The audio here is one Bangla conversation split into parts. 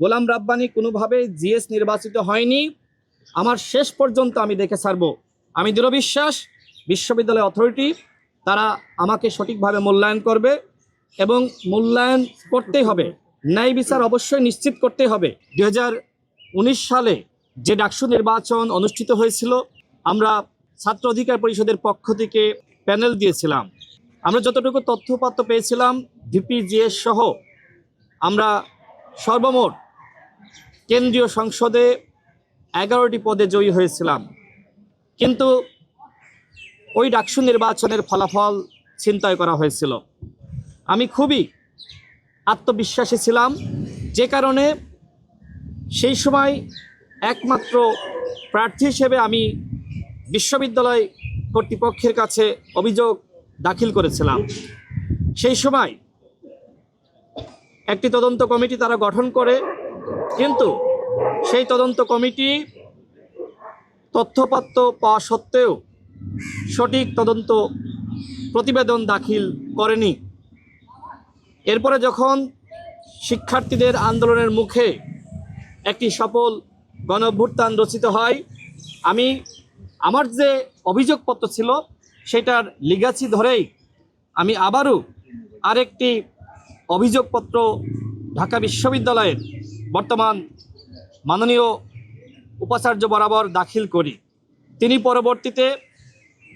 গোলাম রাব্বানী কোনোভাবে জিএস নির্বাচিত হয়নি। আমার শেষ পর্যন্ত আমি দেখে ছাড়ব। আমি দৃঢ় বিশ্বাস বিশ্ববিদ্যালয় অথরিটি তারা আমাকে সঠিকভাবে মূল্যায়ন করবে এবং মূল্যায়ন করতেই হবে। ন্যায় বিচার অবশ্যই নিশ্চিত করতেই হবে। 2019 সালে যে ডাকসু নির্বাচন অনুষ্ঠিত হয়েছিল, আমরা ছাত্র অধিকার পরিষদের পক্ষ থেকে প্যানেল দিয়েছিলাম। আমরা যতটুকু তথ্যপত্র পেয়েছিলাম, ভিপিজিএস সহ আমরা সর্বমোট কেন্দ্রীয় সংসদে 11টি পদে জয়ী হয়েছিলাম। কিন্তু ওই ডাকসু নির্বাচনের ফলাফল ছিনতাই করা হয়েছিল। আমি খুবই আত্মবিশ্বাসী ছিলাম, যে কারণে সেই সময় একমাত্র প্রার্থী হিসেবে আমি বিশ্ববিদ্যালয় কর্তৃপক্ষের কাছে অভিযোগ দাখিল করেছিলাম। সেই সময় একটি তদন্ত কমিটি তারা গঠন করে, কিন্তু সেই তদন্ত কমিটি তথ্যপত্র পাওয়া সত্ত্বেও সঠিক তদন্ত প্রতিবেদন দাখিল করেনি। এরপরে যখন শিক্ষার্থীদের আন্দোলনের মুখে একটি সফল গণঅভ্যুত্থান রচিত হয়, আমি আমার যে অভিযোগপত্র ছিল সেটার লিগাসি ধরেই আমি আবারও আরেকটি অভিযোগপত্র ঢাকা বিশ্ববিদ্যালয়ের বর্তমান মাননীয় উপাচার্য বরাবর দাখিল করি। তিনি পরবর্তীতে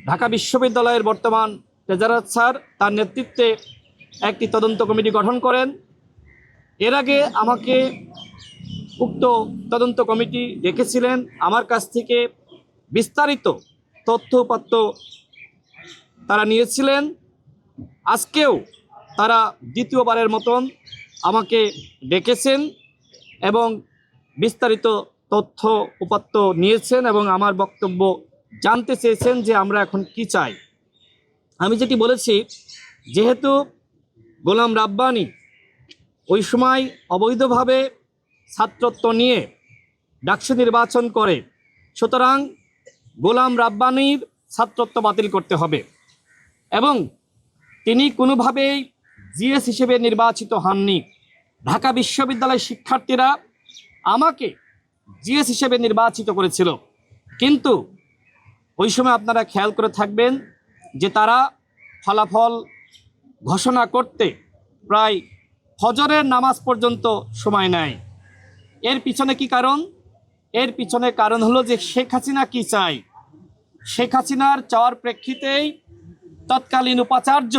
ঢাকা বিশ্ববিদ্যালয়ের বর্তমান ট্রেজারার স্যার তার নেতৃত্বে একটি তদন্ত কমিটি গঠন করেন। এর আগে আমাকে উক্ত তদন্ত কমিটি ডেকেছিলেন, আমার কাছ থেকে বিস্তারিত তথ্যপত্র তারা নিয়েছিলেন। আজকেও তারা দ্বিতীয়বারের মতন আমাকে ডেকেছেন এবং বিস্তারিত তথ্য উপাত্ত নিয়েছেন এবং আমার বক্তব্য জানতে চেয়েছেন যে আমরা এখন কি চাই। আমি যেটি বলেছি, যেহেতু গোলাম রাব্বানী ওই সময় অবৈধভাবে ছাত্রত্ব নিয়ে ডাকসু নির্বাচন করে, সুতরাং গোলাম রাব্বানীর ছাত্রত্ব বাতিল করতে হবে এবং তিনি কোনোভাবেই জিএস হিসেবে নির্বাচিত হননি। ঢাকা বিশ্ববিদ্যালয়ের শিক্ষার্থীরা আমাকে জিএস হিসেবে নির্বাচিত করেছিল, কিন্তু ওই সময় আপনারা খেয়াল করে থাকবেন যে তারা ফলাফল ঘোষণা করতে প্রায় ফজরের নামাজ পর্যন্ত সময় নেয়। এর পিছনে কি কারণ? এর পিছনে কারণ হলো যে শেখ হাসিনা কি চায়। শেখ হাসিনার চাওয়ার প্রেক্ষিতেই তৎকালীন উপাচার্য,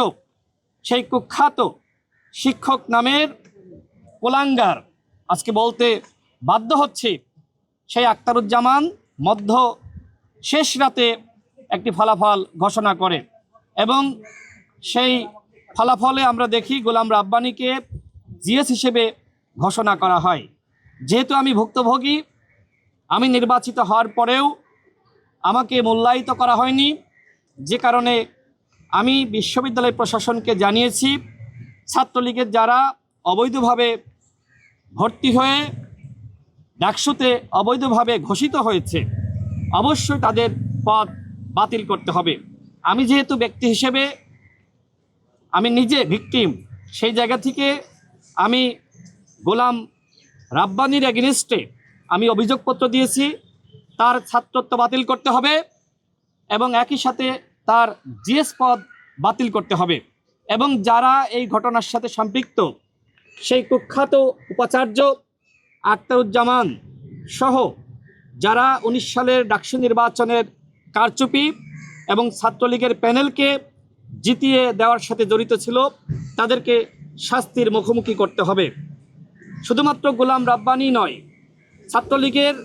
সেই কুখ্যাত শিক্ষক নামের কোলাঙ্গার, আজকে বলতে বাধ্য হচ্ছে, সেই আখতারুজ্জামান শেষ রাতে একটি ফলাফল ঘোষণা করে এবং সেই ফলাফলে আমরা দেখি গোলাম রাব্বানীকে জিএস হিসেবে ঘোষণা করা হয়। যেহেতু আমি ভুক্তভোগী, আমি নির্বাচিত হওয়ার পরেও আমাকে মূল্যায়িত করা হয়নি, যে কারণে আমি বিশ্ববিদ্যালয় প্রশাসনকে জানিয়েছি ছাত্রলীগের যারা অবৈধভাবে ভর্তি হয়ে ডাকসুতে অবৈধভাবে ঘোষিত হয়েছে, অবশ্যই তাদের পদ বাতিল করতে হবে। আমি যেহেতু ব্যক্তি হিসেবে আমি নিজে ভিকটিম, সেই জায়গা থেকে আমি গোলাম রাব্বানীর এগেনিস্টে আমি অভিযোগপত্র দিয়েছি, তার ছাত্রত্ব বাতিল করতে হবে এবং একই সাথে তার জিএস পদ বাতিল করতে হবে। এবং যারা এই ঘটনার সাথে সম্পৃক্ত, সেই কুখ্যাত উপাচার্য আখতারুজ্জামান সহ যারা 19 সালের ডাকসু নির্বাচনের কারচুপি এবং ছাত্রলীগের প্যানেলকে জিতিয়ে দেওয়ার সাথে জড়িত ছিল, তাদেরকে শাস্তির মুখোমুখি করতে হবে। শুধুমাত্র গোলাম রাব্বানী নয়, ছাত্রলীগের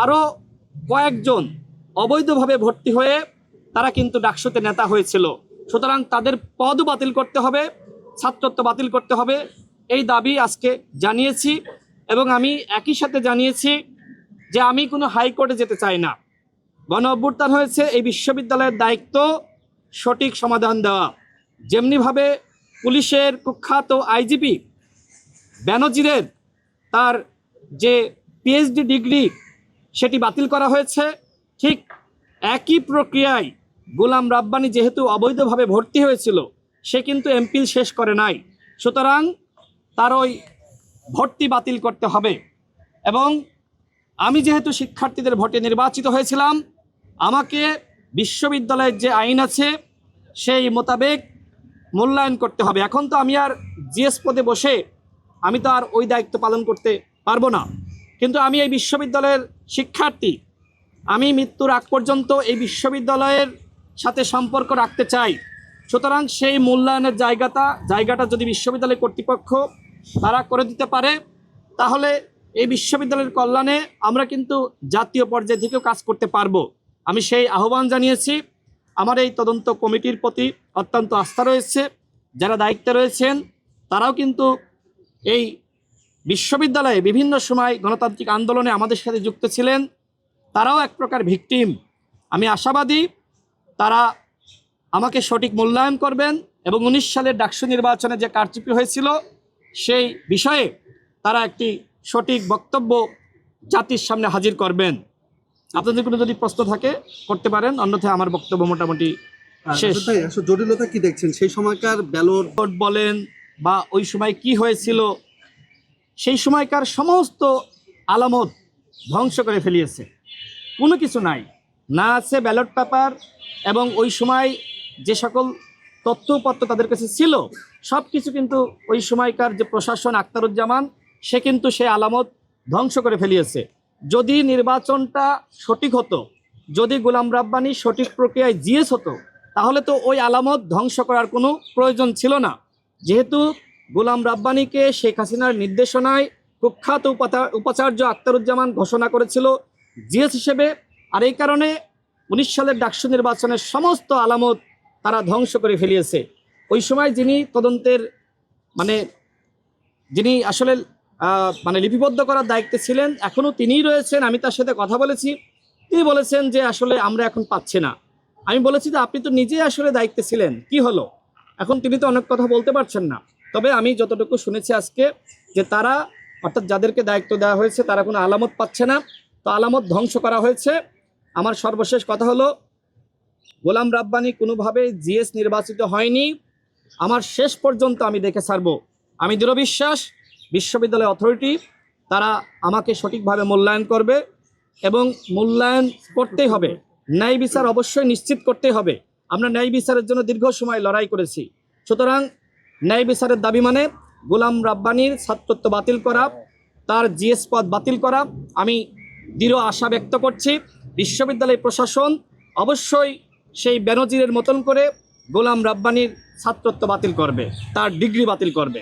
আরও কয়েকজন অবৈধভাবে ভর্তি হয়ে তারা কিন্তু ডাকসুতে নেতা হয়েছিল। সুতরাং তাদের পদও বাতিল করতে হবে, ছাত্রত্ব বাতিল করতে হবে, এই দাবি আজকে জানিয়েছি। এবং আমি একই সাথে জানিয়েছি যে আমি কোনো হাইকোর্টে যেতে চাই না। গণ অভ্যুত্থান হয়েছে, এই বিশ্ববিদ্যালয়ের দায়িত্ব সঠিক সমাধান দেওয়া। যেমনিভাবে পুলিশের কুখ্যাত আইজিপি বেনজিরের তার যে পিএইচডি ডিগ্রি সেটি বাতিল করা হয়েছে, ঠিক একই প্রক্রিয়ায় গোলাম রাব্বানী যেহেতু অবৈধভাবে ভর্তি হয়েছিল, সে কিন্তু এমপিল শেষ করে নাই। সুতরাং তার ওই ভর্তি বাতিল করতে হবে। এবং আমি যেহেতু শিক্ষার্থীদের ভোটে নির্বাচিত হয়েছিলাম, আমাকে বিশ্ববিদ্যালয়ের যে আইন আছে সেই মোতাবেক মূল্যায়ন করতে হবে। এখন তো আমি আর জিএস পদে বসে আমি তো আর ওই দায়িত্ব পালন করতে পারবো না, কিন্তু আমি এই বিশ্ববিদ্যালয়ের শিক্ষার্থী, আমি মৃত্যুর আগ পর্যন্ত এই বিশ্ববিদ্যালয়ের সাথে সম্পর্ক রাখতে চাই। সুতরাং সেই মূল্যায়নের জায়গাটা যদি বিশ্ববিদ্যালয় কর্তৃপক্ষ তারা করে দিতে পারে, তাহলে এই বিশ্ববিদ্যালয়ের কল্যাণে আমরা কিন্তু জাতীয় পর্যায়ে থেকেও কাজ করতে পারবো। আমি সেই আহ্বান জানিয়েছি। আমার এই তদন্ত কমিটির প্রতি অত্যন্ত আস্থা রয়েছে। যারা দায়িত্বে রয়েছেন তারাও কিন্তু এই বিশ্ববিদ্যালয়ে বিভিন্ন সময় গণতান্ত্রিক আন্দোলনে আমাদের সাথে যুক্ত ছিলেন, তারাও এক প্রকার ভিকটিম। আমি আশাবাদী তারা আমাকে সঠিক মূল্যায়ন করবেন এবং 19 সালের ডাকসু নির্বাচনে যে কারচুপি হয়েছিল সেই বিষয়ে তারা একটি সঠিক বক্তব্য জাতির সামনে হাজির করবেন। আপনাদের কোনো যদি প্রশ্ন থাকে করতে পারেন, অন্যথায় আমার বক্তব্য মোটামুটি শেষ। জটিলতা কি দেখছেন সেই সময়কার ব্যালট বলেন বা ওই সময় কি হয়েছিল, সেই সময়কার সমস্ত আলামত ধ্বংস করে ফেলিয়েছে। কোনো কিছু নাই, না আছে ব্যালট পেপার, এবং ওই সময় যে সকল তথ্যপত্র তাদের কাছে ছিল সব কিছু কিন্তু ওই সময়কার যে প্রশাসন আখতারুজ্জামান সে কিন্তু সেই আলামত ধ্বংস করে ফেলিয়েছে। যদি নির্বাচনটা সঠিক হতো, যদি গোলাম রাব্বানী সঠিক প্রক্রিয়ায় জিএস হতো, তাহলে তো ওই আলামত ধ্বংস করার কোনো প্রয়োজন ছিল না। যেহেতু গোলাম রাব্বানীকে শেখ হাসিনার নির্দেশনায় কুখ্যাত উপাচার্য আখতারুজ্জামান ঘোষণা করেছিল জিএস হিসেবে, আর এই কারণে 19 সালের ডাকসু নির্বাচনের সমস্ত আলামত তারা ধ্বংস করে ফেলিয়েছে। ওই সময় যিনি তদন্তের যিনি আসলে লিপিবদ্ধ করার দায়িত্বে ছিলেন, এখনও তিনিই রয়েছেন। আমি তার সাথে কথা বলেছি, তিনি বলেছেন যে আসলে আমরা এখন পাচ্ছি না। আমি বলেছি যে আপনি তো নিজেই আসলে দায়িত্বে ছিলেন, কি হলো? এখন তিনি তো অনেক কথা বলতে পারছেন না। তবে আমি যতটুকু শুনেছি আজকে যে তারা, অর্থাৎ যাদেরকে দায়িত্ব দেওয়া হয়েছে, তারা কোনো আলামত পাচ্ছে না, তো আলামত ধ্বংস করা হয়েছে। আমার সর্বশেষ কথা হলো, গোলাম রাব্বানী কোনোভাবে জিএস নির্বাচিত হয়নি। আমার শেষ পর্যন্ত আমি দেখে ছাড়বো। আমি দৃঢ় বিশ্বাস বিশ্ববিদ্যালয় অথরিটি তারা আমাকে সঠিকভাবে মূল্যায়ন করবে, এবং মূল্যায়ন করতেই হবে। ন্যায় বিচার অবশ্যই নিশ্চিত করতেই হবে। আমরা ন্যায় বিচারের জন্য দীর্ঘ সময় লড়াই করেছি। সুতরাং ন্যায় বিচারের দাবি মানে গোলাম রাব্বানীর ছাত্রত্ব বাতিল করা, তার জিএস পদ বাতিল করা। আমি দৃঢ় আশা ব্যক্ত করছি বিশ্ববিদ্যালয় প্রশাসন অবশ্যই সেই বেনজিরের মতন করে গোলাম রাব্বানীর ছাত্রত্ব বাতিল করবে, তার ডিগ্রি বাতিল করবে।